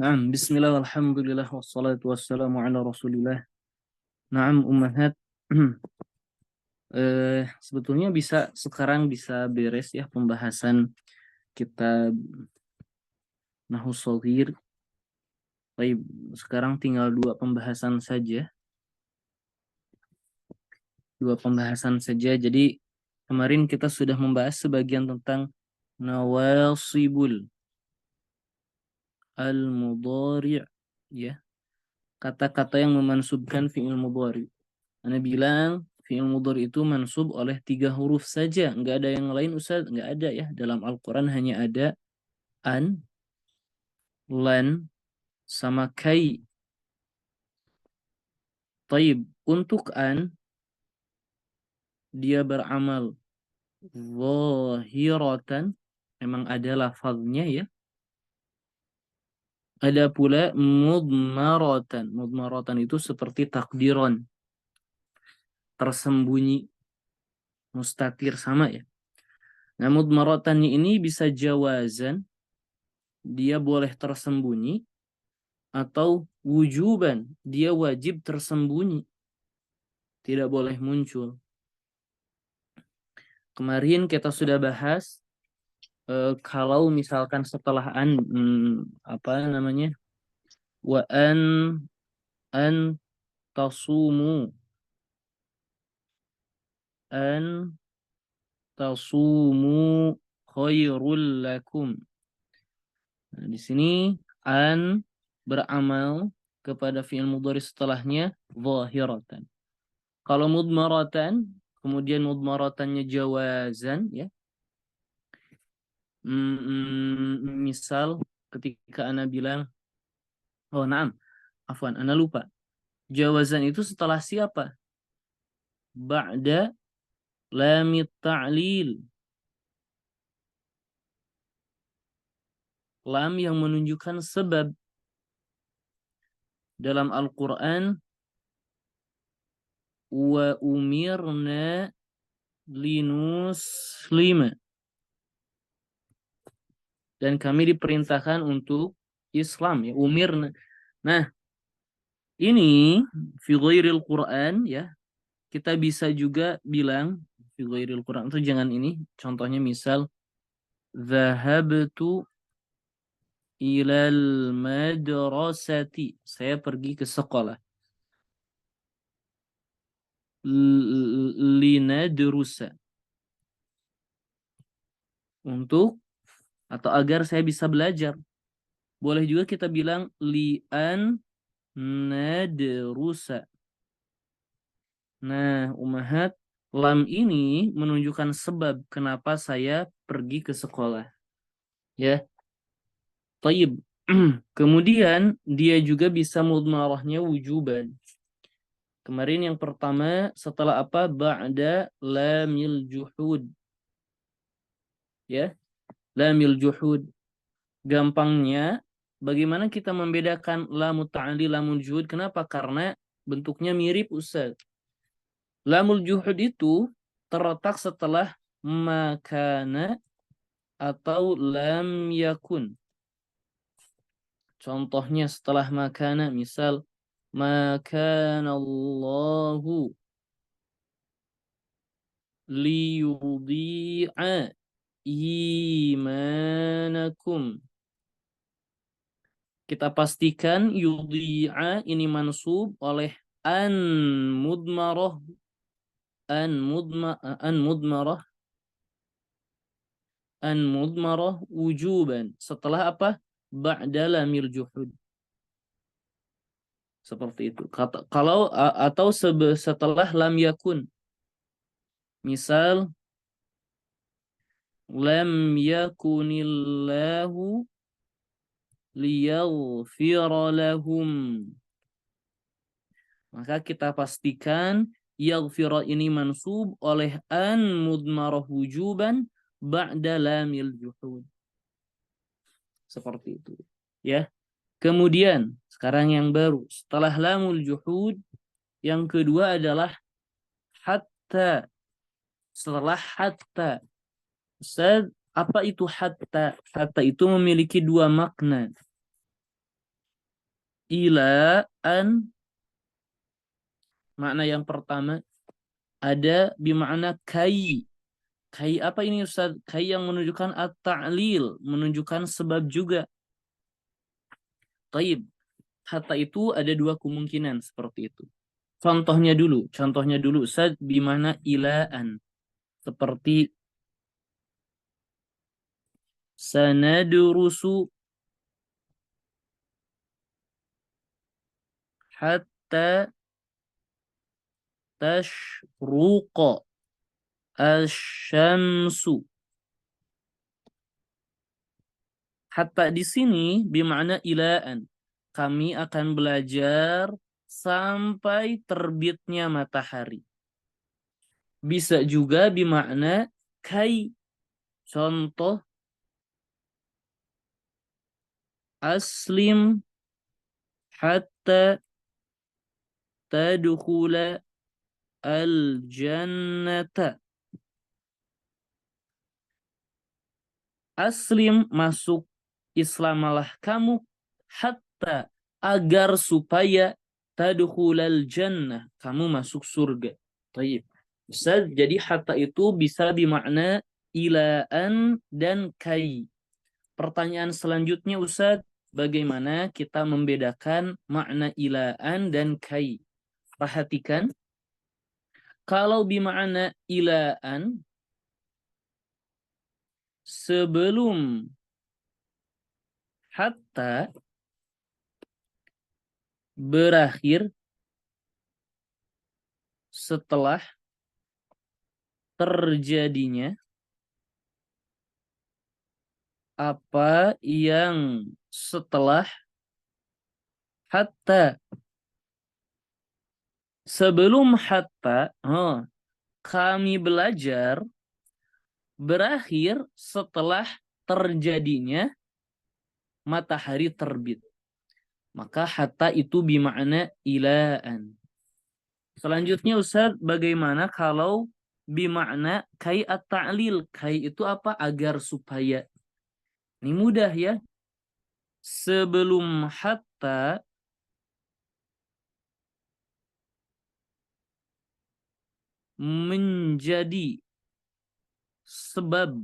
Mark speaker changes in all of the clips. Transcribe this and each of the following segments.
Speaker 1: Naam, bismillah, alhamdulillah, wassalatu wassalamu ala rasulillah. Naam, ummahat. Sebetulnya sekarang bisa beres ya pembahasan kitab Nahwu Shaghir. Baik, sekarang tinggal dua pembahasan saja. Jadi kemarin kita sudah membahas sebagian tentang nawasibul al-mudhari', ya. Kata-kata yang memansubkan fi'il mudhari'. Anda bilang fi'il mudhari itu mansub oleh 3 huruf saja, nggak ada yang lain Ustaz, nggak ada ya. Dalam Al-Quran hanya ada an, lan, sama kai. Taib, untuk an dia beramal zahiratan, memang ada lafaznya ya. Ada pula mudmaratan. Mudmaratan itu seperti takdiron, tersembunyi, mustatir, sama ya. Nah, mudmaratannya ini bisa jawazan, dia boleh tersembunyi, atau wujuban, dia wajib tersembunyi, tidak boleh muncul. Kemarin kita sudah bahas kalau misalkan setelah apa namanya, wa an tasumu, an tasumu khairul lakum. Nah, di sini an beramal kepada fi'il mudhari setelahnya zahiratan. Kalau mudmaratan, kemudian mudmaratannya jawazan ya. Misal ketika ana bilang, oh naam, afwan, ana lupa. Jawazan itu setelah siapa? Ba'da lamit ta'lil. Lam yang menunjukkan sebab. Dalam Al-Quran, wa umirna linuslima. Dan kami diperintahkan untuk Islam ya, umirna. Nah, ini fi ghairil Quran ya. Kita bisa juga bilang fi ghairil Quran itu jangan ini. Contohnya misal Zahabtu ilal madrasati. Saya pergi ke sekolah. Linadrusa. Untuk atau agar saya bisa belajar. Boleh juga kita bilang li'an nadrusa. Nah, umahat, lam ini menunjukkan sebab kenapa saya pergi ke sekolah. Ya, taib. Kemudian dia juga bisa mudmarahnya wujuban. Kemarin yang pertama setelah apa? Ba'da lamil juhud. Ya, lamil juhud. Gampangnya, bagaimana kita membedakan lamut ta'ali, lamul juhud? Kenapa? Karena bentuknya mirip, Ustaz. Lamul juhud itu terletak setelah makana atau lam yakun. Contohnya setelah makana, misal makanallahu liyudhi'a imanakum. Kita pastikan yudhi'a ini mansub oleh an mudmarah, an mudmarah wujuban. Setelah apa? Ba'da lamil juhud. Seperti itu. Kalau atau setelah lam yakun. Misal lam yakunillahu liyaghfira lahum. Maka kita pastikan yaghfira ini mansub oleh an mudmarah wujuban ba'da lamil juhud. Seperti itu. Ya. Kemudian, sekarang yang baru. Setelah lamul juhud, yang kedua adalah hatta. Setelah hatta. Ustaz, apa itu hatta? Hatta itu memiliki 2 makna. ila an, makna yang pertama ada bimakna kai. Kai apa ini Ustaz? Kai yang menunjukkan at-ta'lil, menunjukkan sebab juga. Taib. Hatta itu ada dua kemungkinan seperti itu. Contohnya dulu Ustaz bimakna ilaan. Seperti sanadrusu hatta tashruqa asyamsu. Hatta di sini bermakna ilaan. Kami akan belajar sampai terbitnya matahari. Bisa juga bermakna kai. Contoh aslim hatta tadkhula al-jannata. Aslim, masuk Islamalah kamu, hatta, agar supaya tadkhulal jannah, kamu masuk surga. Baik. Ustaz, jadi hatta itu bisa bermakna ilaan dan kai. Pertanyaan selanjutnya Ustaz, bagaimana kita membedakan makna ilaan dan kai? Perhatikan, kalau bermakna ilaan sebelum hatta berakhir setelah terjadinya apa yang setelah hatta. Sebelum hatta, kami belajar berakhir setelah terjadinya matahari terbit. Maka hatta itu bimakna ilaan. Selanjutnya Ustaz, bagaimana kalau bimakna kai at-ta'lil? Kai itu apa? Agar supaya. Ini mudah ya. Sebelum hatta menjadi sebab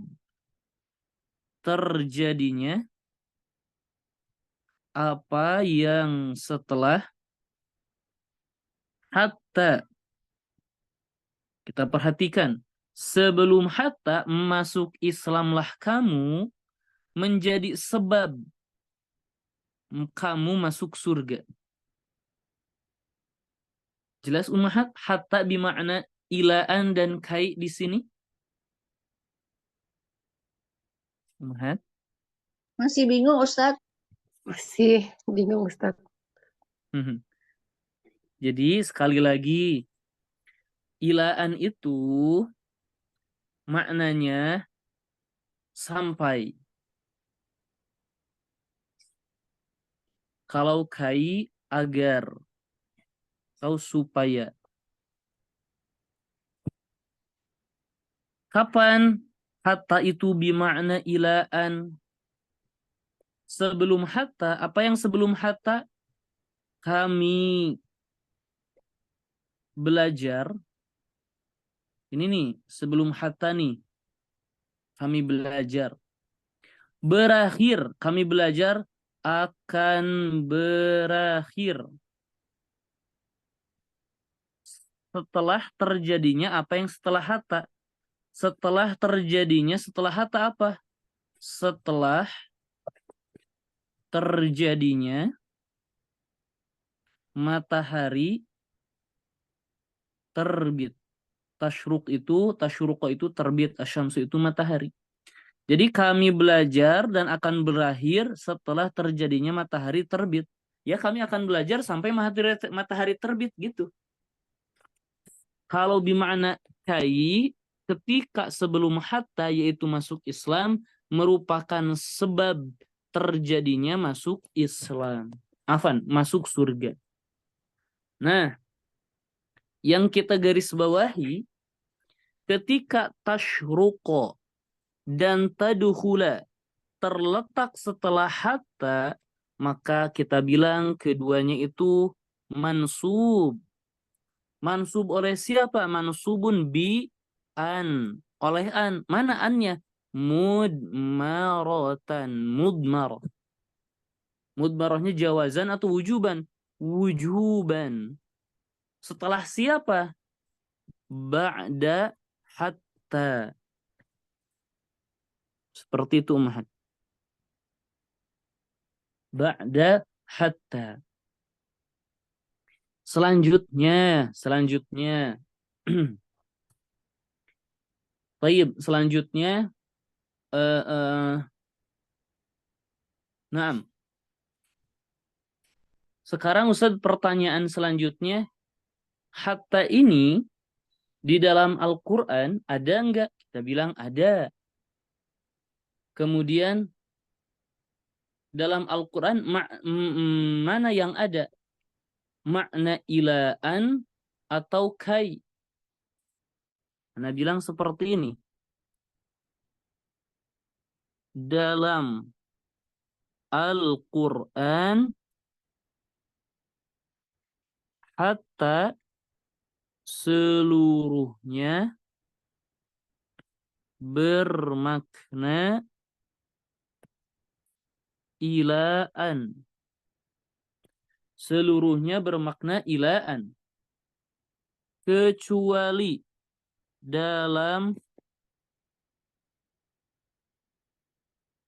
Speaker 1: terjadinya apa yang setelah hatta. Kita perhatikan. Sebelum hatta masuk Islamlah kamu menjadi sebab kamu masuk surga. Jelas ummahat, hatta bimakna ilaan dan kai di sini? Ummahat?
Speaker 2: Masih bingung Ustadz?
Speaker 3: Masih bingung Ustadz.
Speaker 1: Jadi sekali lagi, ilaan itu maknanya sampai. Kalau kai agar, atau supaya. Kapan hatta itu bimakna ilaan? Sebelum hatta, apa yang sebelum hatta? Kami belajar, ini nih, sebelum hatta nih, kami belajar. Berakhir, kami belajar akan berakhir. Setelah terjadinya apa yang setelah hatta? Setelah terjadinya, setelah hatta apa? Setelah terjadinya matahari terbit. Tasyruq itu terbit, asyamsu itu matahari. Jadi kami belajar dan akan berakhir setelah terjadinya matahari terbit. Ya kami akan belajar sampai matahari terbit gitu. Kalau bimakna kai, ketika sebelum hatta yaitu masuk Islam, merupakan sebab terjadinya masuk Islam. Masuk surga. Nah, yang kita garis bawahi, ketika tasyruqa dan tadkhula terletak setelah hatta, maka kita bilang keduanya itu mansub. Mansub oleh siapa? Mansubun bi an. Oleh an. Mana annya? Mudmaratan. Mudmar. Mudmarahnya jawazan atau wujuban? Wujuban. Setelah siapa? Ba'da hatta. Seperti itu Umar. Ba'da hatta. Selanjutnya. Baik, selanjutnya. eh eh, Nah, sekarang Ustaz pertanyaan selanjutnya. Hatta ini di dalam Al-Quran ada enggak? Kita bilang ada. Kemudian dalam Al-Quran mana yang ada? Makna ilaan atau kai? Anda bilang seperti ini. Dalam Al-Quran hatta seluruhnya bermakna ilaan. Seluruhnya bermakna ilaan. Kecuali dalam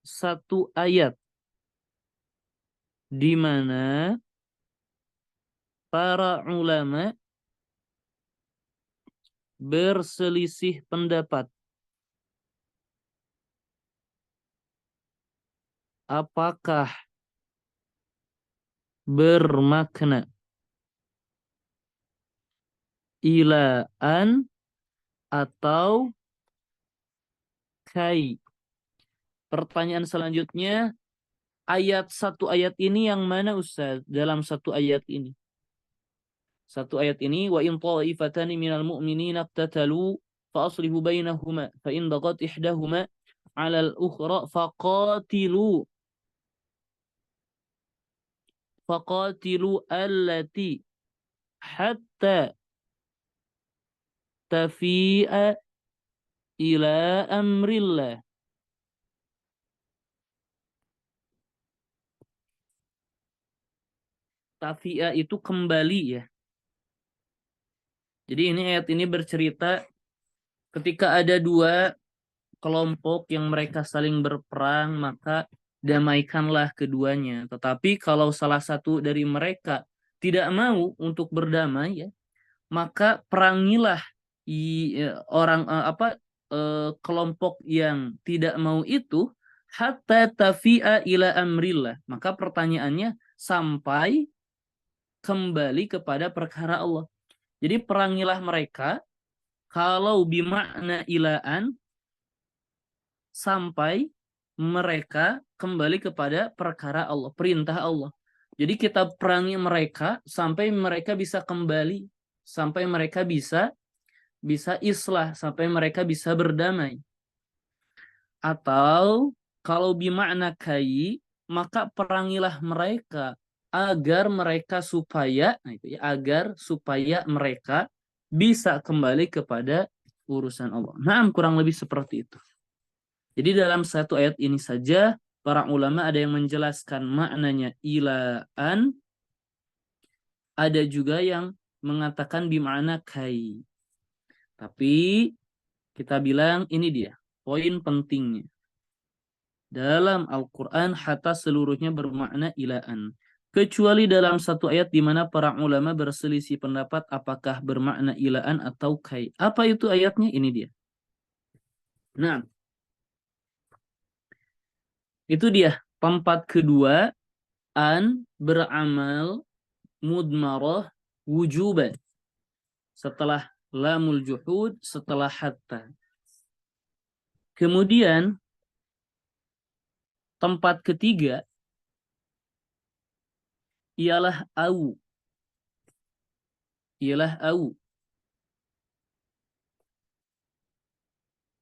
Speaker 1: satu ayat di mana para ulama berselisih pendapat apakah bermakna ilaan atau kai. Pertanyaan selanjutnya, satu ayat ini yang mana Ustaz? Dalam satu ayat ini. Satu ayat ini, wa in ta'ifatani minal mu'minina iqtatalu fa aslihu bainahuma fa in baghat ihdahuma 'alal ukhra faqatilu allati hatta tafi'a ila amrillah. Tafi'a itu kembali ya. Jadi ini ayat ini bercerita ketika ada dua kelompok yang mereka saling berperang, maka damaikanlah keduanya. Tetapi kalau salah satu dari mereka tidak mau untuk berdamai ya, maka perangilah kelompok yang tidak mau itu hatta tafi'a ila amrillah. Maka pertanyaannya sampai kembali kepada perkara Allah. Jadi perangilah mereka kalau bimakna ilaan sampai mereka kembali kepada perkara Allah, perintah Allah. Jadi kita perangi mereka sampai mereka bisa kembali, sampai mereka bisa islah, sampai mereka bisa berdamai. Atau kalau bimakna kai, maka perangilah mereka agar mereka supaya, agar supaya mereka bisa kembali kepada urusan Allah. Nah, kurang lebih seperti itu. Jadi dalam satu ayat ini saja para ulama ada yang menjelaskan maknanya ilaan, ada juga yang mengatakan bimakna kai. Tapi kita bilang ini dia poin pentingnya. Dalam Al-Quran hatta seluruhnya bermakna ilaan. Kecuali dalam satu ayat di mana para ulama berselisih pendapat apakah bermakna ilaan atau kai. Apa itu ayatnya? Ini dia. Nah, itu dia tempat kedua an beramal mudmarah wujuban. Setelah lamul juhud, setelah hatta. Kemudian tempat ketiga ialah au.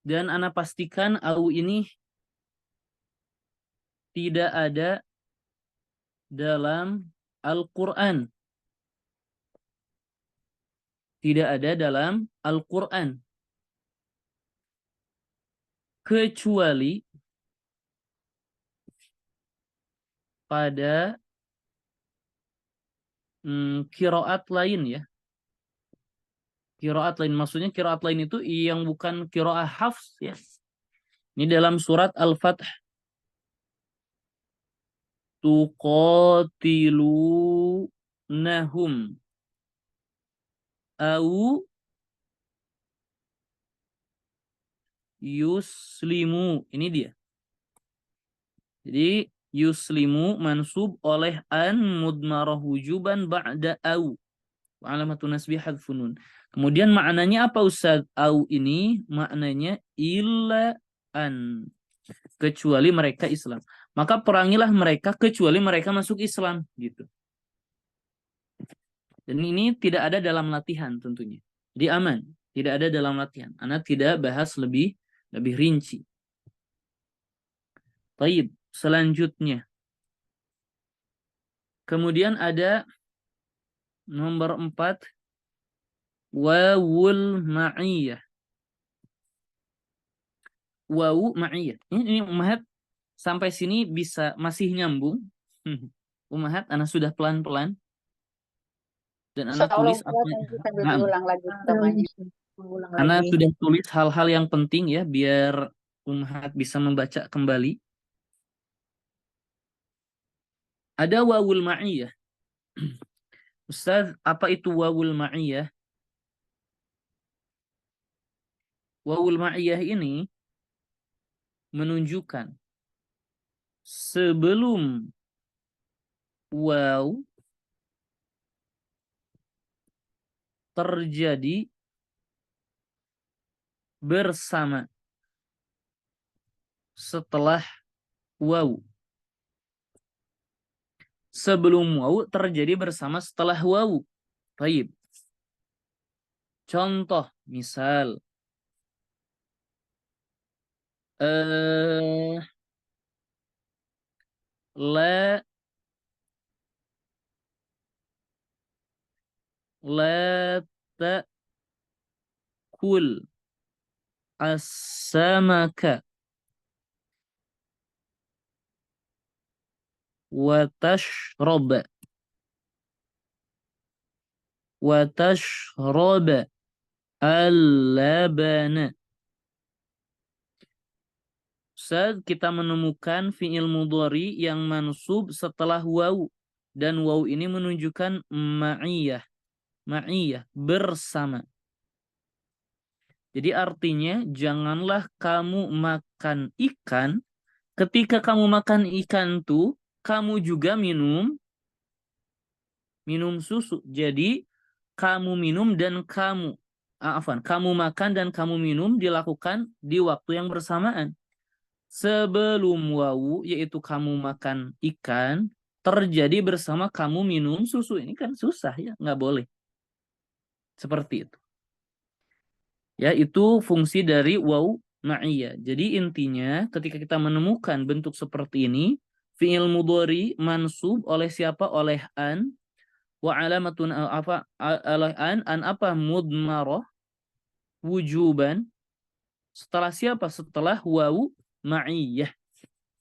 Speaker 1: Dan ana pastikan au ini tidak ada dalam Al-Quran. Tidak ada dalam Al-Quran. Kecuali pada qiraat lain ya. Qiraat lain, maksudnya qiraat lain itu yang bukan qiraah hafs ya. Ini dalam surat Al-Fath. Tuqatilunahum au yuslimu. Ini dia. Jadi yuslimu mansub oleh an mudmarah wujuban ba'da au. Alamatun nasbih hadfunun. Kemudian maknanya apa Ustaz? Au ini maknanya illa an. Kecuali mereka Islam. Maka perangilah mereka kecuali mereka masuk Islam. Gitu. Dan ini tidak ada dalam latihan tentunya. Jadi aman. Tidak ada dalam latihan. Anak tidak bahas lebih rinci. Baik, selanjutnya. Kemudian ada nomor 4. Wawul ma'iyah. Wawu ma'iyah. Ini Ummahat sampai sini bisa masih nyambung. Ummahat, anak sudah pelan-pelan. Dan anak
Speaker 2: Insya Allah
Speaker 1: tulis apa?
Speaker 2: Ustaz, nanti sambil
Speaker 1: Nah,
Speaker 2: diulang lagi temanya. Mengulang
Speaker 1: anak
Speaker 2: lagi.
Speaker 1: sudah tulis hal-hal yang penting ya biar Ummahat bisa membaca kembali. Ada wawul ma'iyah. Ustaz, apa itu wawul ma'iyah? Wawul ma'iyah ini menunjukkan sebelum waw terjadi bersama setelah waw. Sebelum waw terjadi bersama setelah waw. Baik. Contoh, misal la ta'kul as-samaka wa tashrab al-labana. Saat kita menemukan fi'il mudhari yang mansub setelah waw, dan waw ini menunjukkan ma'iyah. Ma'iyah, bersama. Jadi artinya janganlah kamu makan ikan. Ketika kamu makan ikan tuh, kamu juga minum susu. Jadi kamu minum dan kamu makan dan kamu minum dilakukan di waktu yang bersamaan. Sebelum wawu, yaitu kamu makan ikan, terjadi bersama kamu minum susu. Ini kan susah ya, nggak boleh. Seperti itu. Ya, itu fungsi dari wawu ma'iyah. Jadi intinya ketika kita menemukan bentuk seperti ini, fi'il mudhari mansub oleh siapa? Oleh an. Wa alamatun apa? Oleh an apa? Mudmarah wujuban. Setelah siapa? Setelah wawu ma'iyah.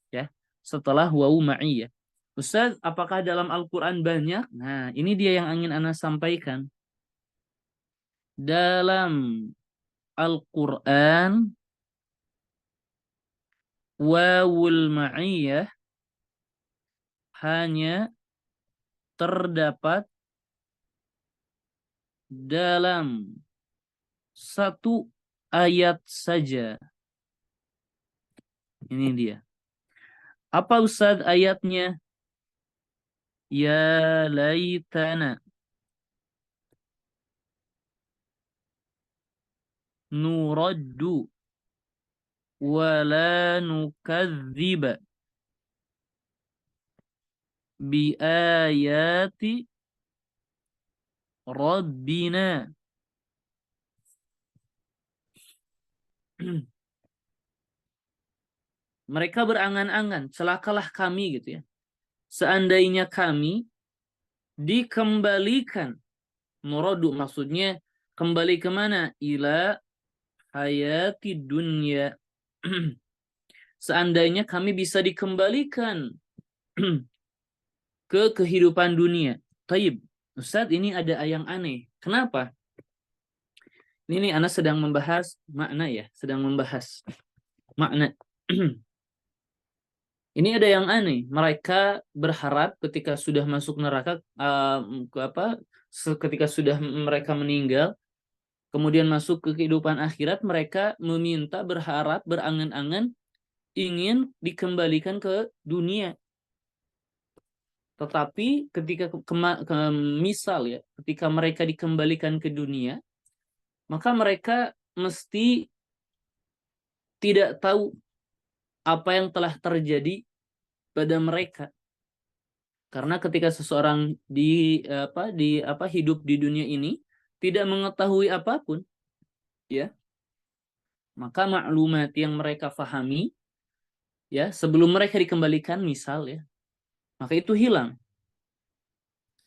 Speaker 1: Ya, setelah wawu ma'iyah. Ustaz, apakah dalam Al-Quran banyak? Nah, ini dia yang ingin Ana sampaikan. Dalam Al-Quran, wawul ma'iyah hanya terdapat dalam satu ayat saja. Ini dia. Apa Ustaz ayatnya? Ya laitana nuraddu wa la nukadziba bi ayati rabbina. Mereka berangan-angan, celakalah kami gitu ya. seandainya kami dikembalikan, nuraddu maksudnya kembali kemana? Ila hayati dunya. Seandainya kami bisa dikembalikan ke kehidupan dunia. Taib, Ustadz, ini ada yang aneh. Kenapa? Ini Anas sedang membahas makna ya, sedang membahas makna. Ini ada yang aneh. Mereka berharap ketika sudah masuk neraka, ketika sudah mereka meninggal, kemudian masuk ke kehidupan akhirat, mereka meminta, berharap, berangan-angan ingin dikembalikan ke dunia. Tetapi ketika misal ya, ketika mereka dikembalikan ke dunia, maka mereka mesti tidak tahu apa yang telah terjadi pada mereka. Karena ketika seseorang hidup di dunia ini tidak mengetahui apapun, ya, maka maklumat yang mereka fahami, ya, sebelum mereka dikembalikan, misal ya, maka itu hilang.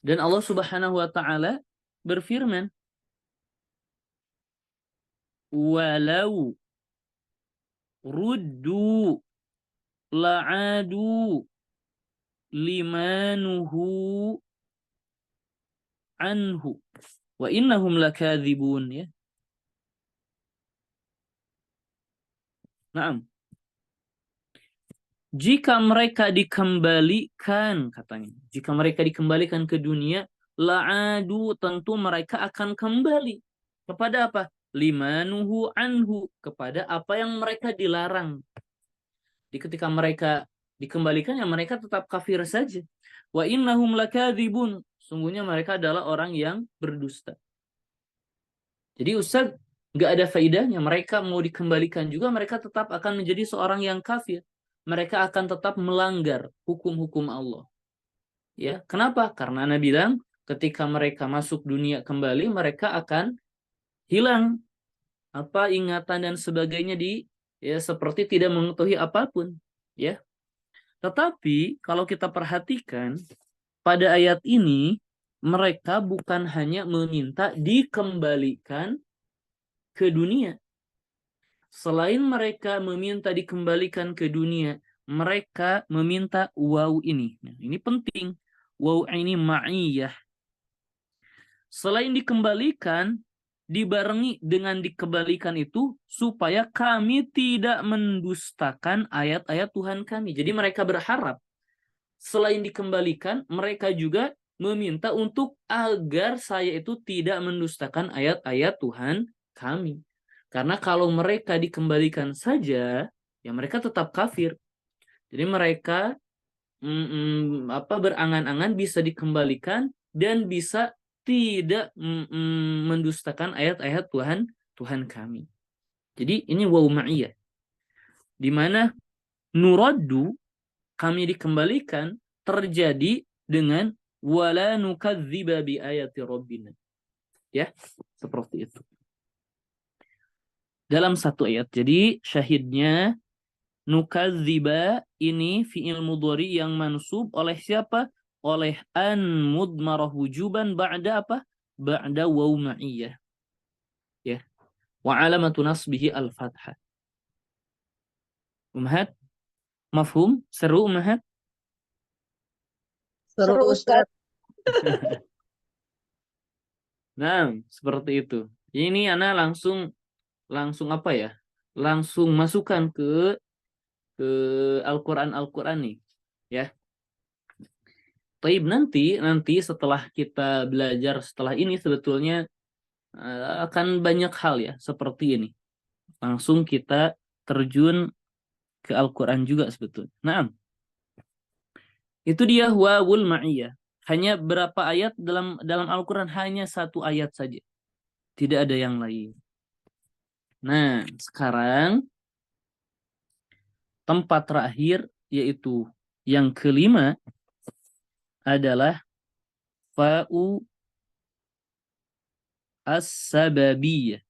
Speaker 1: Dan Allah Subhanahu wa taala berfirman, walau ruddu la'adu limanuhu anhu wa innahum lakadzibun, ya. Naam. Jika mereka dikembalikan, katanya, jika mereka dikembalikan ke dunia, la'adu, tentu mereka akan kembali kepada apa? Limanuhu anhu, kepada apa yang mereka dilarang. Jadi ketika mereka dikembalikan, ya mereka tetap kafir saja. Wa innahum lakadzibun, sungguhnya mereka adalah orang yang berdusta. Jadi Ustaz, nggak ada faidahnya. Mereka mau dikembalikan juga, mereka tetap akan menjadi seorang yang kafir. Mereka akan tetap melanggar hukum-hukum Allah. Ya, kenapa? Karena Nabi bilang, ketika mereka masuk dunia kembali, mereka akan hilang ingatan dan sebagainya, seperti tidak mengetahui apapun. Ya. Tetapi kalau kita perhatikan pada ayat ini, mereka bukan hanya meminta dikembalikan ke dunia. Selain mereka meminta dikembalikan ke dunia, mereka meminta waw ini. Nah, ini penting. Waw ini ma'iyah. Selain dikembalikan, dibarengi dengan dikembalikan itu supaya kami tidak mendustakan ayat-ayat Tuhan kami. Jadi mereka berharap selain dikembalikan, mereka juga meminta untuk agar saya itu tidak mendustakan ayat-ayat Tuhan kami. Karena kalau mereka dikembalikan saja, ya mereka tetap kafir. Jadi mereka berangan-angan bisa dikembalikan dan bisa tidak mendustakan ayat-ayat Tuhan kami. Jadi ini waw ma'iyah. Di mana nuraddu, kami dikembalikan, terjadi dengan wala nukadziba bi ayati rabbina. Ya, seperti itu. Dalam satu ayat. Jadi syahidnya nukadziba ini fi'il mudhari yang mansub oleh siapa? Oleh an mudmarah wujuban ba'da apa? Ba'da waw ma'iyah. Ya. Wa alamatu nasbihi al-fathah. Ummahat? Mafhum? Seru ummahat?
Speaker 2: Seru Ustaz.
Speaker 1: Nah, seperti itu. Ini Ana langsung apa ya? Langsung masukkan ke Al-Qur'an nih, ya. Taib, nanti setelah kita belajar setelah ini sebetulnya akan banyak hal ya seperti ini. Langsung kita terjun ke Al-Qur'an juga sebetulnya. Nah, itu dia wawul ma'iyah. Hanya berapa ayat dalam Al-Qur'an? Hanya satu ayat saja. Tidak ada yang lain. Nah, sekarang tempat terakhir, yaitu yang kelima, adalah fa'u as-sababiyah.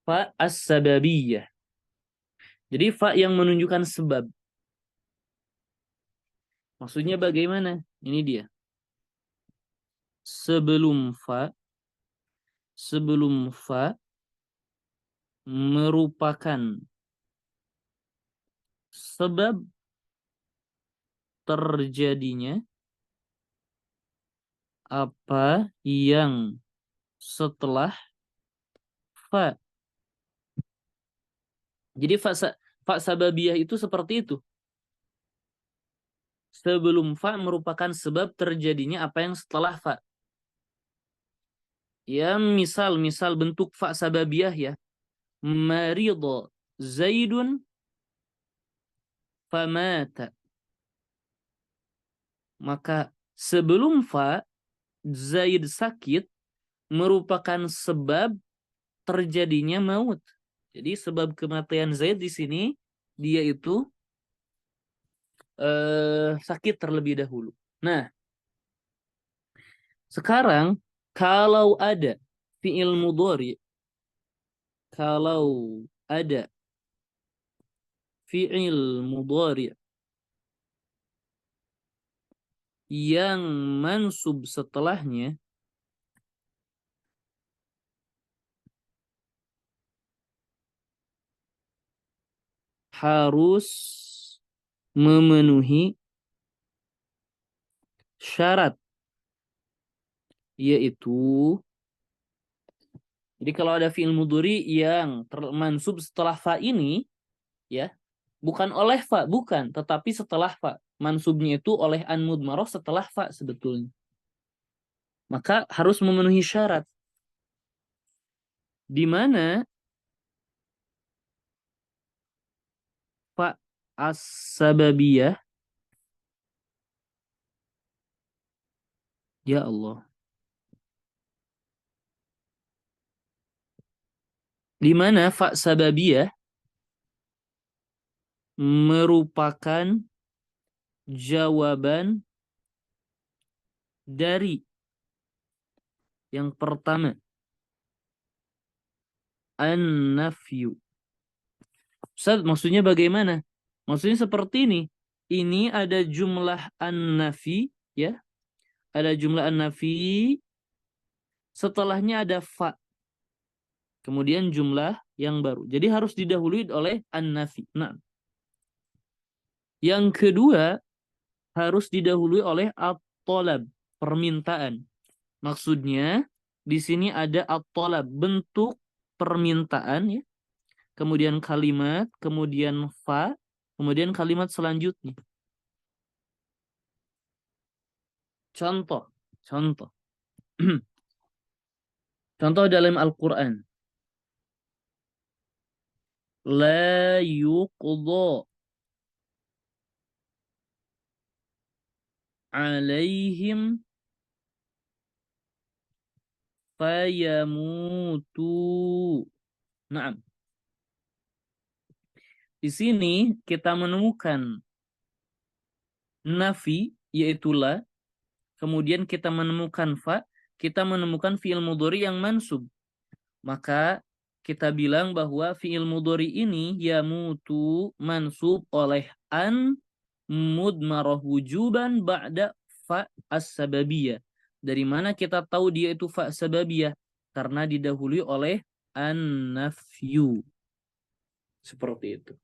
Speaker 1: Fa as-sababiyah. Jadi fa yang menunjukkan sebab. Maksudnya bagaimana? Ini dia. Sebelum fa merupakan sebab terjadinya apa yang setelah fa. Jadi fa sababiyah itu seperti itu. Sebelum fa merupakan sebab terjadinya apa yang setelah fa. Ya, misal bentuk fa sababiyah ya. Maridho Zaidun famata. Maka sebelum fa Zaid sakit merupakan sebab terjadinya maut. Jadi sebab kematian Zaid di sini dia itu sakit terlebih dahulu. Nah, sekarang kalau ada fi'il mudhari, kalau ada fi'il mudhari yang mansub setelahnya, harus memenuhi syarat, yaitu jadi kalau ada fi'il mudhari yang mansub setelah fa ini, ya, bukan oleh fa, bukan, tetapi setelah fa. Mansubnya itu oleh an mudmarah setelah fa sebetulnya. Maka harus memenuhi syarat. Di mana fa as-sababiyah, ya Allah. Di mana fa sababiyah merupakan jawaban dari yang pertama, an-nafyu. Ustaz, maksudnya bagaimana? Maksudnya seperti ini. Ini ada jumlah an-nafi, ya. Ada jumlah an-nafi, setelahnya ada fa. Kemudian jumlah yang baru. Jadi harus didahului oleh an-nafi. Nah, yang kedua harus didahului oleh at-talab, permintaan. Maksudnya di sini ada at-talab, bentuk permintaan, ya. Kemudian kalimat, kemudian fa, kemudian kalimat selanjutnya. Contoh. Contoh dalam Al-Quran. La yuqdha alaihim fayamutu. Nah, di sini kita menemukan nafi, yaitu la, kemudian kita menemukan fa, kita menemukan fi'il mudhari yang mansub. Maka kita bilang bahwa fi'il mudhari ini yamutu mansub oleh an mudmarah wujuban ba'da fa as-sababiyah. Dari mana kita tahu dia itu fa sababiyah? Karena didahului oleh an-nafyu. Seperti itu.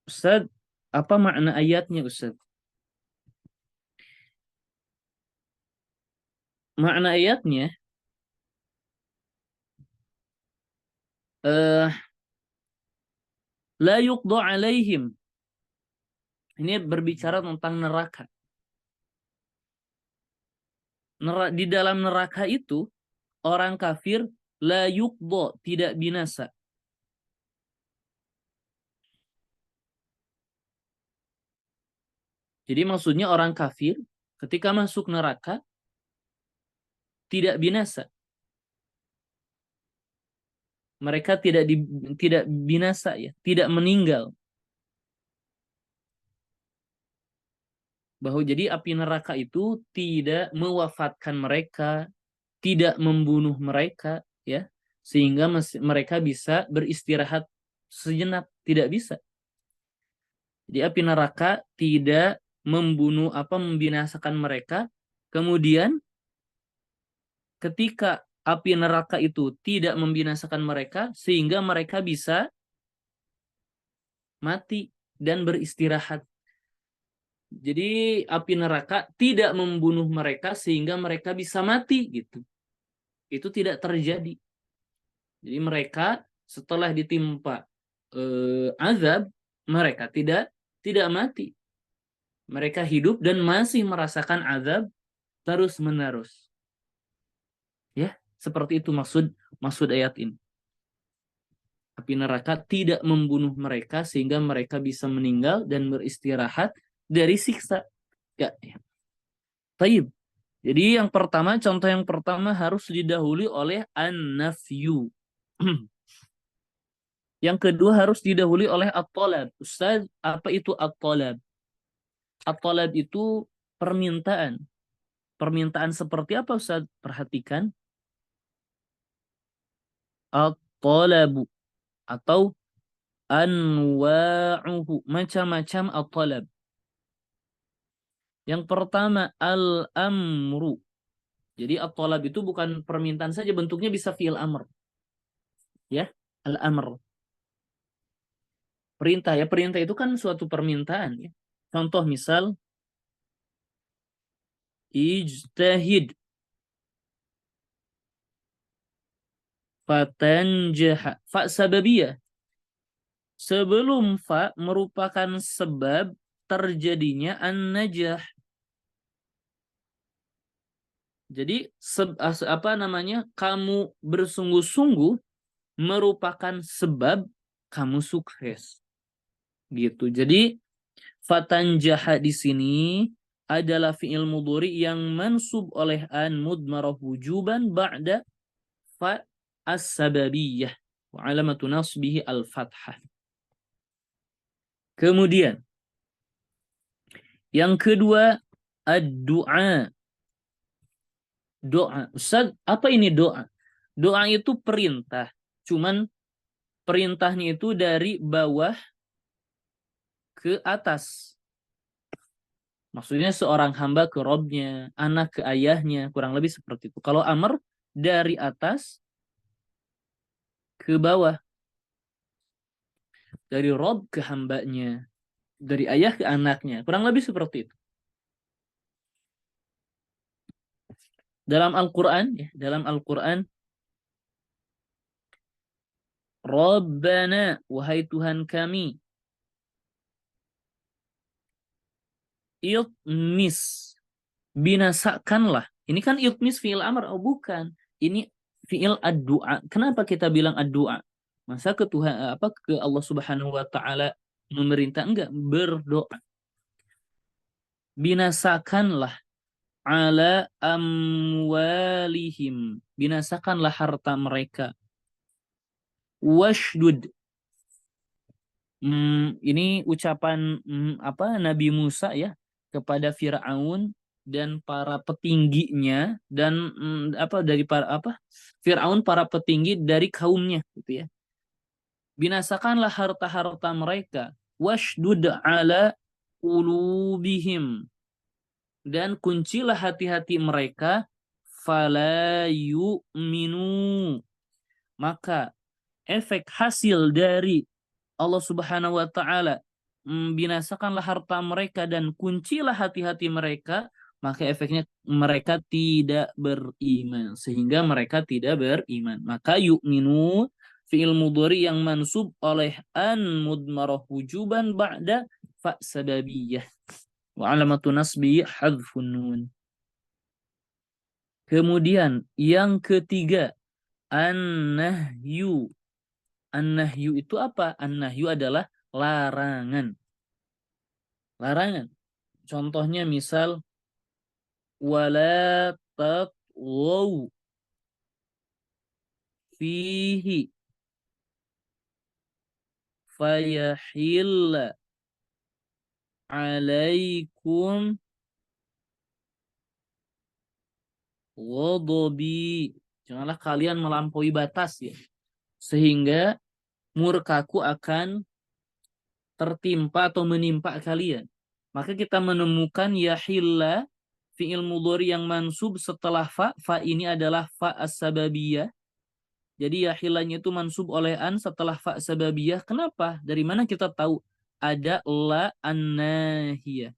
Speaker 1: Ustaz, apa makna ayatnya, Ustaz? Makna ayatnya la yuqda alaihim. Ini berbicara tentang neraka. Di dalam neraka itu orang kafir la yuqda, tidak binasa. Jadi maksudnya orang kafir ketika masuk neraka tidak binasa. Mereka tidak binasa, ya, tidak meninggal. Bahwa jadi api neraka itu tidak mewafatkan mereka, tidak membunuh mereka, ya, sehingga mereka bisa beristirahat sejenak, tidak bisa. Jadi api neraka tidak membinasakan mereka. Kemudian ketika api neraka itu tidak membinasakan mereka, sehingga mereka bisa mati dan beristirahat. Jadi api neraka tidak membunuh mereka sehingga mereka bisa mati gitu. Itu tidak terjadi. Jadi mereka setelah ditimpa azab, mereka tidak mati. Mereka hidup dan masih merasakan azab terus-menerus. Ya, seperti itu maksud ayat ini. Api neraka tidak membunuh mereka sehingga mereka bisa meninggal dan beristirahat dari siksa. Ya, ya. Taib. Jadi contoh yang pertama harus didahului oleh an-nafyu. Yang kedua harus didahului oleh at-talab. Ustaz, apa itu at-talab? At-talab itu permintaan. Permintaan seperti apa, Ustaz? Perhatikan. At-talabu atau anwa'uhu. Macam-macam at-talab. Yang pertama, al-amru. Jadi at-talab itu bukan permintaan saja, bentuknya bisa fi'il amr. Ya, al-amr. Perintah ya, perintah itu kan suatu permintaan ya. Contoh misal ijtahid fatanjaha. Fa sababiyah. Sebelum fa merupakan sebab terjadinya an-najah. Jadi kamu bersungguh-sungguh merupakan sebab kamu sukses. Gitu. Jadi fatanjaha di sini adalah fi'il mudhari yang mansub oleh an mudmarah wujuban ba'da fa as-sababiyah wa alamatu nasbihi al-fathah. Kemudian yang kedua ad-du'a. Doa. Ustaz, apa ini doa? Doa itu perintah. Cuman perintahnya itu dari bawah ke atas. Maksudnya seorang hamba ke Robnya, anak ke ayahnya, kurang lebih seperti itu. Kalau amr dari atas ke bawah. Dari Rob ke hambanya. Dari ayah ke anaknya. Kurang lebih seperti itu. Dalam Al-Quran, Rabbana, wahai Tuhan kami, iltmis, binasakanlah. Ini kan iltmis fi'il amr, oh bukan. Ini fi'il ad-du'a. Kenapa kita bilang ad-du'a? Masa ke Tuhan ke Allah Subhanahu wa taala memerintah? Enggak, berdoa. Binasakanlah ala amwalihim. Binasakanlah harta mereka. Washdud. Ini ucapan Nabi Musa ya kepada Firaun dan para petingginya dan Firaun para petinggi dari kaumnya gitu ya. Binasakanlah harta-harta mereka. Washdud ala qulubihim. Dan kuncilah hati-hati mereka, fala yu'minu. Maka efek hasil dari Allah Subhanahu wa taala binasakanlah harta mereka dan kuncilah hati-hati mereka, maka efeknya mereka tidak beriman, sehingga mereka tidak beriman. Maka yu'minu fi'il mudhari yang mansub oleh an mudmarah wujuban ba'da fa sababiyah. Wa alamatu nasbi hadfun nun. Kemudian yang ketiga, an-nahyu. An-nahyu itu apa? An-nahyu adalah larangan. Larangan. Contohnya misal wala taqwaw fihi fayahilla alaikum ghadabi. Janganlah kalian melampaui batas ya. Sehingga murkaku akan tertimpa atau menimpa kalian. Maka kita menemukan yahilla fi'il mudhari yang mansub setelah fa. Fa ini adalah fa as-sababiyah. Jadi yahillanya itu mansub oleh an setelah fa sababiyah. Kenapa? Dari mana kita tahu? Ada la an-nahiyah.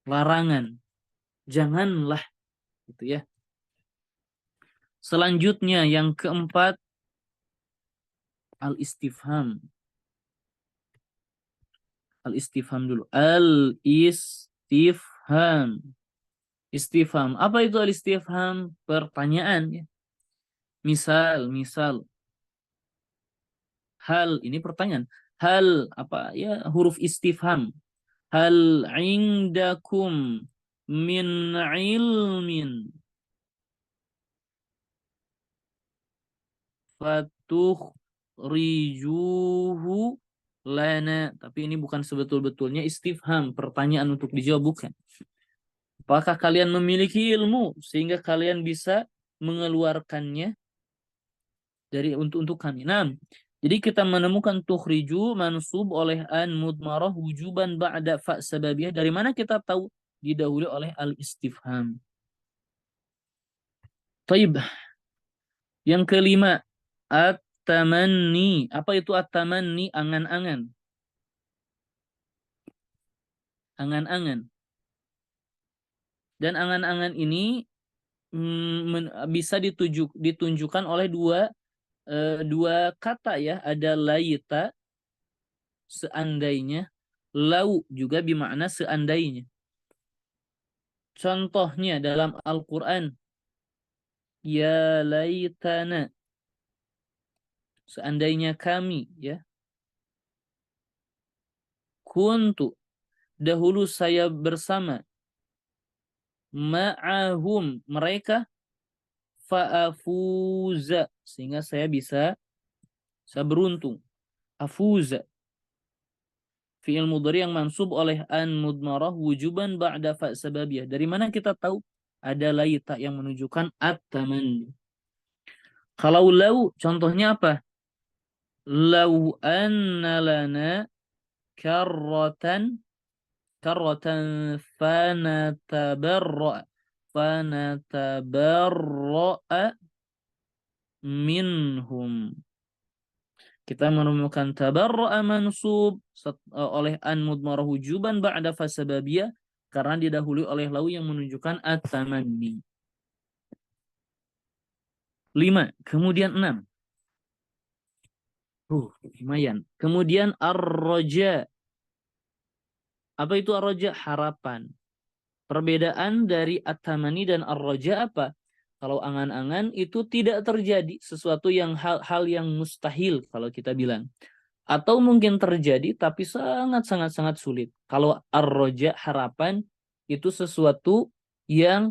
Speaker 1: Larangan. Janganlah. Gitu ya. Selanjutnya yang keempat al-istifham. Al-istifham dulu. Al-istifham. Istifham. Apa itu al-istifham? Pertanyaan ya. Misal. Hal ini pertanyaan. Hal apa ya? Huruf istifham. Hal indakum min ilmin fatukhrijuhu lana. Tapi ini bukan sebetul-betulnya istifham, pertanyaan untuk dijawab, bukan. Apakah kalian memiliki ilmu sehingga kalian bisa mengeluarkannya dari untuk kami? Nah, jadi kita menemukan tukhriju mansub oleh an mudmarah wujuban ba'da fa sababiyah. Dari mana kita tahu? Didahului oleh al-istifham. Taib. Yang kelima, at-tamanni. Apa itu at-tamanni? Angan-angan. Angan-angan. Dan angan-angan ini bisa ditunjukkan oleh dua kata ya. Ada layita, seandainya. Lau juga bermakna seandainya. Contohnya dalam Al-Quran. Ya laytana. Seandainya kami ya. Kuntu. Dahulu saya bersama. Ma'ahum. Mereka. Fa'afuza. Sehingga saya beruntung. Afuza. Fi'il mudhari yang mansub oleh an mudmarah wujuban ba'da fa sababiyah. Dari mana kita tahu? Ada laita yang menunjukkan at-tamanni. Kalau lau, contohnya apa? Lau anna lana karratan fanatabarra'a minhum. Kita menemukan tabarra'a mansub oleh an mudmarah wujuban ba'da fa sababiyah karena didahului oleh lau yang menunjukkan at-tamanni. 5, kemudian 6. Lumayan. Kemudian ar-raja. Apa itu ar-raja? Harapan. Perbedaan dari at-tamanni dan ar-raja apa? Kalau angan-angan itu tidak terjadi, sesuatu yang hal yang mustahil kalau kita bilang. Atau mungkin terjadi tapi sangat sulit. Kalau ar-raja, harapan, itu sesuatu yang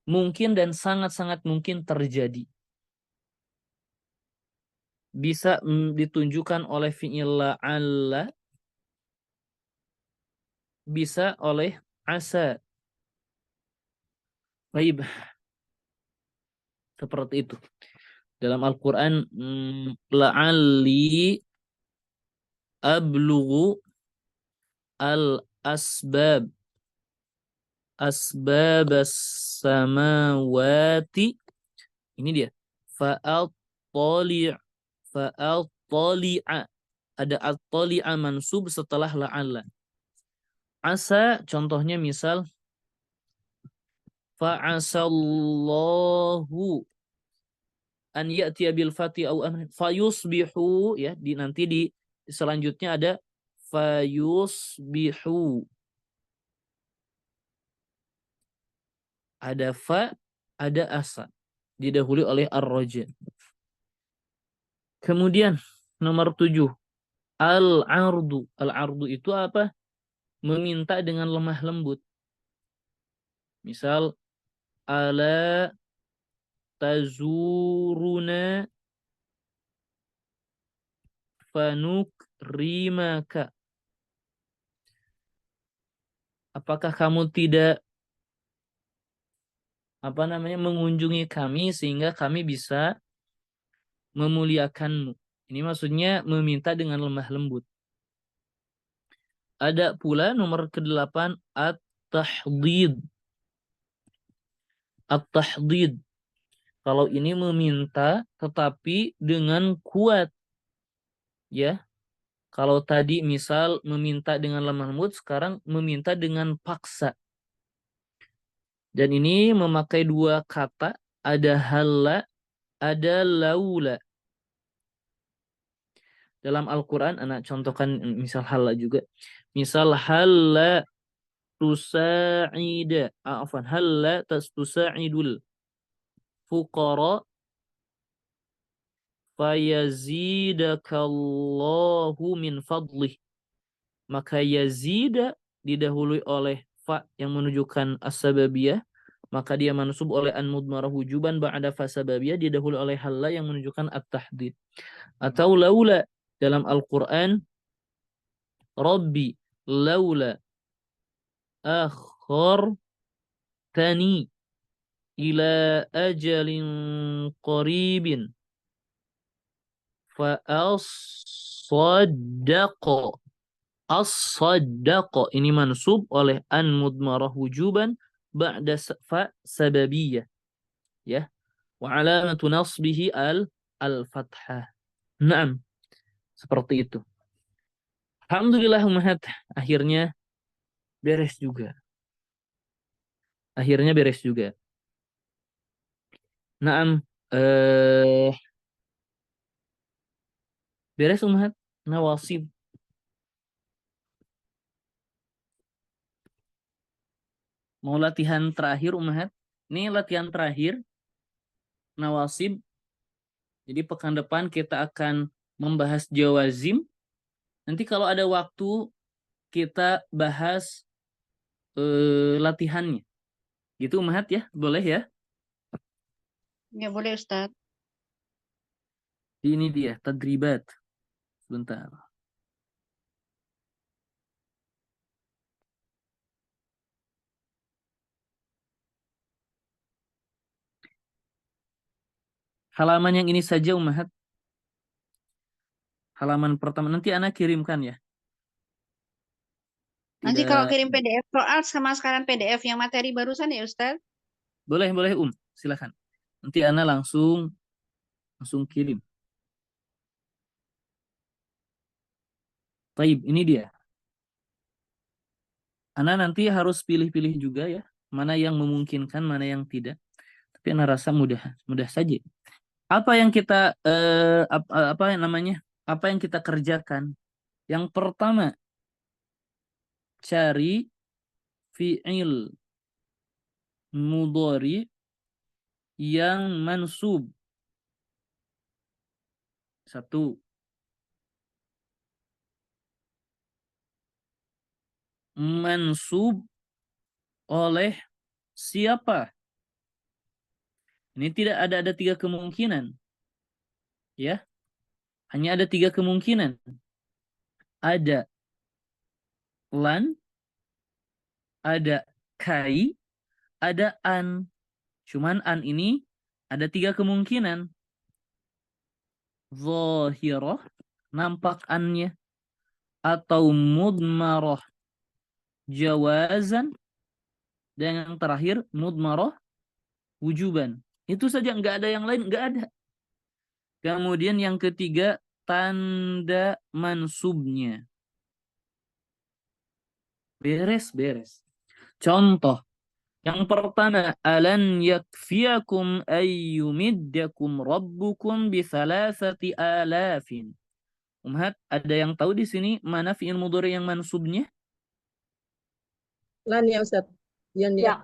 Speaker 1: mungkin dan sangat mungkin terjadi. Bisa ditunjukkan oleh fi'il la'alla, bisa oleh asa. Baik. Seperti itu. Dalam Al-Quran, la'alli ablughu al-asbab asbabas samawati. Ini dia. Fa'attali'a. Ada at-tali'a mansub setelah la'alla. Asa contohnya misal fa'asallahu an ya'tiya bil fati au amrin fayusbihu ya, nanti di selanjutnya ada fayusbihu. Ada fa, ada asa. Didahului oleh ar-raja. Kemudian nomor 7, al-ardu. Al-ardu itu apa? Meminta dengan lemah lembut. Misal ala tazuruna fanukrimaka. Apakah kamu tidak mengunjungi kami sehingga kami bisa memuliakanmu? Ini maksudnya meminta dengan lemah lembut. Ada pula nomor ke-8 at-tahdid. At-tahdid. Kalau ini meminta tetapi dengan kuat. Ya. Kalau tadi misal meminta dengan lemah lembut, sekarang meminta dengan paksa. Dan ini memakai dua kata, ada halla, ada laula. Dalam Al-Quran, anak contohkan misal halla juga. Misal halla tusa'ida. Afwan, halla tusa'idul fuqara fayazidakallahu min fadlih. Maka yazida didahului oleh fa yang menunjukkan as-sababiyah, maka dia mansub oleh an mudmarah wujuban ba'da fa sababiyah, didahului oleh halla yang menunjukkan at-tahdid. Atau laula dalam Al-Qur'an, Rabbi laula akhartani ila ajalin qaribin fa as-saddaqa. As-saddaqa ini mansub oleh an mudmarah wujuban ba'da fa sababiyah, ya. Wa alamatu nasbihi al-fathah. Naam, seperti itu. Alhamdulillah ummahat, akhirnya beres juga. Akhirnya beres juga. Naam, beres ummahat, nawasib. Mau latihan terakhir ummahat. Ini latihan terakhir nawasib. Jadi pekan depan kita akan membahas jawazim. Nanti kalau ada waktu kita bahas latihannya. Gitu ummahat ya, boleh ya?
Speaker 2: Ya boleh Ustaz.
Speaker 1: Ini dia tadribat. Sebentar. Halaman yang ini saja ummahat. Halaman pertama nanti anak kirimkan ya.
Speaker 2: Nanti kalau
Speaker 1: Tidak
Speaker 2: kirim PDF soal sama sekarang PDF yang materi barusan ya Ustaz.
Speaker 1: boleh silakan. Nanti anak langsung kirim. Taib, ini dia. Anak nanti harus pilih-pilih juga ya, mana yang memungkinkan, mana yang tidak. Tapi anak rasa mudah saja. Apa yang kita apa yang namanya? Apa yang kita kerjakan? Yang pertama, cari fi'il mudhari yang mansub. Satu. Mansub oleh siapa? Ini tidak ada 3 kemungkinan. Ya. Hanya ada 3 kemungkinan. Ada lan, ada kai, ada an. Cuman an ini ada 3 kemungkinan. Zahirah, nampak annya. Atau mudmarah, jawazan. Dan yang terakhir, mudmarah, wujuban. Itu saja, nggak ada yang lain, nggak ada. Kemudian yang ketiga, tanda mansubnya. Beres. Contoh. Yang pertama, alan yakfiyakum ayyumiddakum rabbukum bi thalathati alafin. Umhat, ada yang tahu di sini mana fi'il mudhari yang mansubnya?
Speaker 3: Lan ya Ustaz. Yan ya.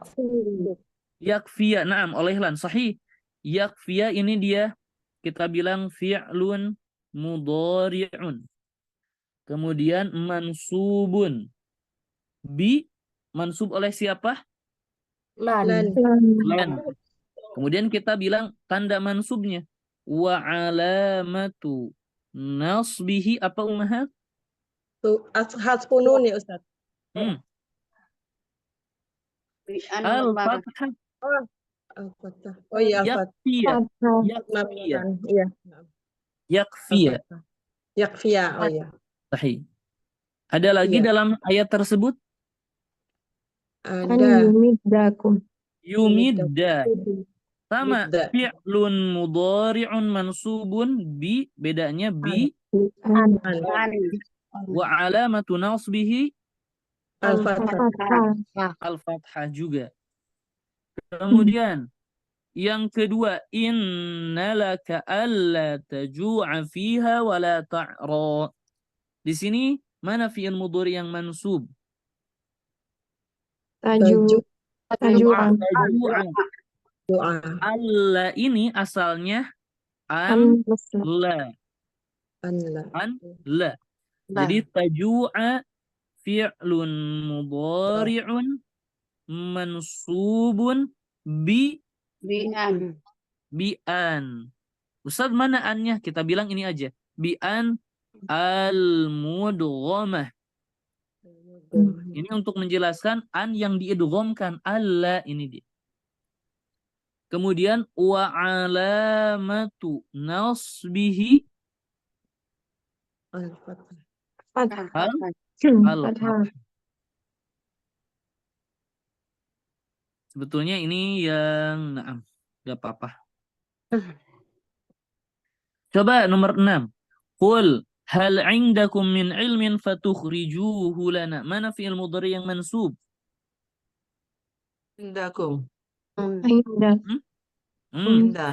Speaker 1: Yakfiya, na'am, oleh lan, sahih. Yakfiya ini dia kita bilang fi'lun mudhari'un. Kemudian mansubun. Bi mansub oleh siapa?
Speaker 3: Lan.
Speaker 1: Lan. Kemudian kita bilang tanda mansubnya. Wa alamatu nasbihi apa ummahat?
Speaker 3: Tuh hasfunun ya Ustaz.
Speaker 1: Al-Fathah.
Speaker 3: Oh, Al-Fathah. Oh iya Al-Fathah.
Speaker 1: Yakfiya.
Speaker 3: Iya.
Speaker 1: Yakfiya.
Speaker 3: Al-Fathah. Yakfiya. Oh iya.
Speaker 1: Sahih. Ada lagi
Speaker 3: Iya.
Speaker 1: dalam ayat tersebut?
Speaker 4: An
Speaker 3: Ada.
Speaker 4: yumiddakum.
Speaker 1: Yumidda. Sama.
Speaker 3: Midda.
Speaker 1: Fi'lun mudhari'un mansubun bi. Bedanya bi.
Speaker 4: An.
Speaker 3: An.
Speaker 2: An.
Speaker 1: Wa alamatu nasbihi
Speaker 3: Al-Fathah.
Speaker 1: al-fathah juga. Kemudian yang kedua, innalaka alla taju'a fiha wa la ta'ra. Di sini mana fi'il mudhari yang mansub?
Speaker 3: Taju.
Speaker 4: Taju'an.
Speaker 1: Taju'a.
Speaker 3: Doa.
Speaker 1: Alla ini asalnya
Speaker 4: An.
Speaker 1: la.
Speaker 3: Anla.
Speaker 1: An la. Jadi taju'a fi'lun mudhari'un mansubun bi an. Ustaz, mana annya? Kita bilang ini aja. Bi an al-mudghamah. Ini untuk menjelaskan an yang diidghamkan. Alla ini dia. Kemudian wa alamatu nasbihi
Speaker 3: Al-Fathah.
Speaker 1: al-fathah. Sebetulnya ini yang nggak apa-apa. Coba nomor 6. Qul hal 'indakum min ilmin fatukhrijuhu lana. Mana fi'il mudhari yang mansub?
Speaker 5: Indakum.
Speaker 4: Indah.
Speaker 5: Indah.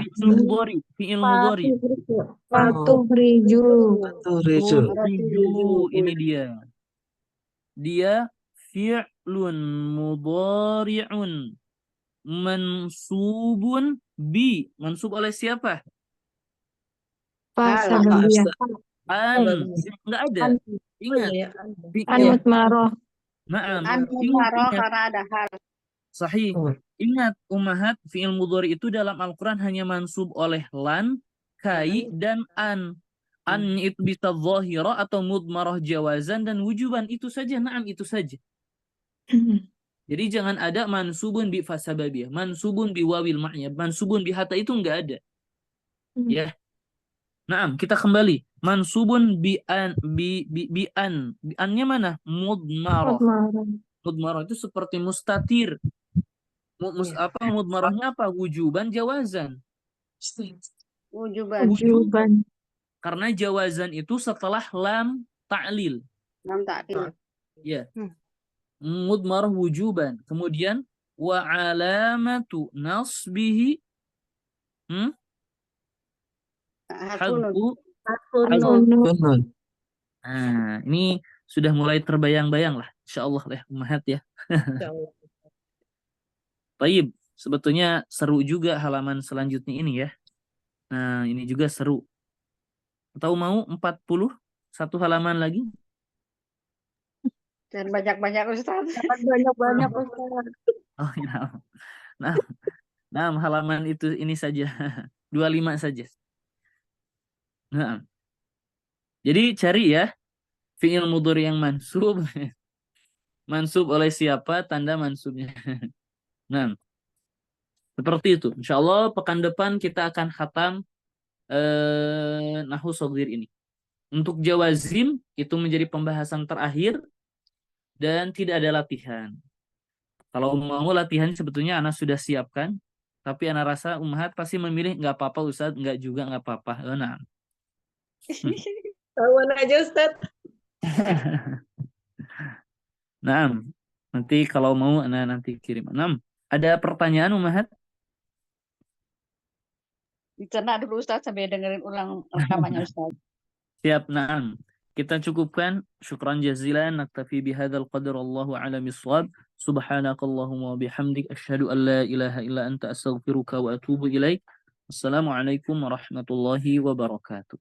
Speaker 1: Fi'il mudhari.
Speaker 4: Fatukhriju.
Speaker 1: Tukhriju. Ini dia. Dia fi'lun mudhari'un mansubun bi. Mansub oleh siapa?
Speaker 4: Fasabiyah.
Speaker 1: An. Enggak ada. Ingat.
Speaker 4: An mutmaroh.
Speaker 1: Na'am.
Speaker 2: An mudhari' karena ada hal.
Speaker 1: Sahih. Ingat, ummahat, fi'il mudhari itu dalam Al-Quran hanya mansub oleh lan, kai, dan an. An itu bisa zahirah atau mudmarah jawazan dan wujuban. Itu saja, na'am, itu saja. Jadi jangan ada mansubun bi fasababiyah, mansubun bi wawil ma'yab, mansubun bi hatta, itu enggak ada. Ya. Na'am, kita kembali. Mansubun bi an, bi an. Bi annya mana? Mudmarah. Mudmarah itu seperti mustatir. Mudmarahnya apa? Wujuban, jawazan.
Speaker 2: Wujuban.
Speaker 1: Karena jawazan itu setelah lam ta'lil.
Speaker 2: Lam ta'lil.
Speaker 1: Ya. Mudmarah wujuban. Kemudian wa alamatu nasbihi hadfu. Nah, ini sudah mulai terbayang-bayang lah. Insyaallah ya, ummahat ya. Baik, sebetulnya seru juga halaman selanjutnya ini ya. Nah, ini juga seru. Atau mau 41 halaman lagi?
Speaker 2: Dan banyak-banyak Ustaz.
Speaker 3: Banyak-banyak Ustaz.
Speaker 1: Oh ya. Nah, halaman itu ini saja. 25 saja. Nah. Jadi cari ya fi'il mudhari yang mansub. Mansub oleh siapa, tanda mansubnya. Nah, seperti itu. Insyaallah pekan depan kita akan khatam nahwu shaghir ini. Untuk jawazim itu menjadi pembahasan terakhir dan tidak ada latihan. Kalau mau latihan sebetulnya anak sudah siapkan, tapi anak rasa ummahat pasti memilih nggak apa-apa Ustaz, nggak juga nggak apa-apa. Nah.
Speaker 3: Tawan aja Ustaz.
Speaker 1: Nah, nanti kalau mau nanti kirim. Nah, ada pertanyaan ummahat?
Speaker 2: Dicerna dulu Ustaz sampai dengerin ulang rekamannya Ustaz.
Speaker 1: Siap, na'am. Kita cukupkan. Syukran jazilan. Naktafi bihadzal qadar. Allahu a'lam bissawab. Subhanakallahumma wa bihamdik. Asyhadu an la ilaha illa anta astaghfiruka wa atubu ilaik. Assalamualaikum warahmatullahi wabarakatuh.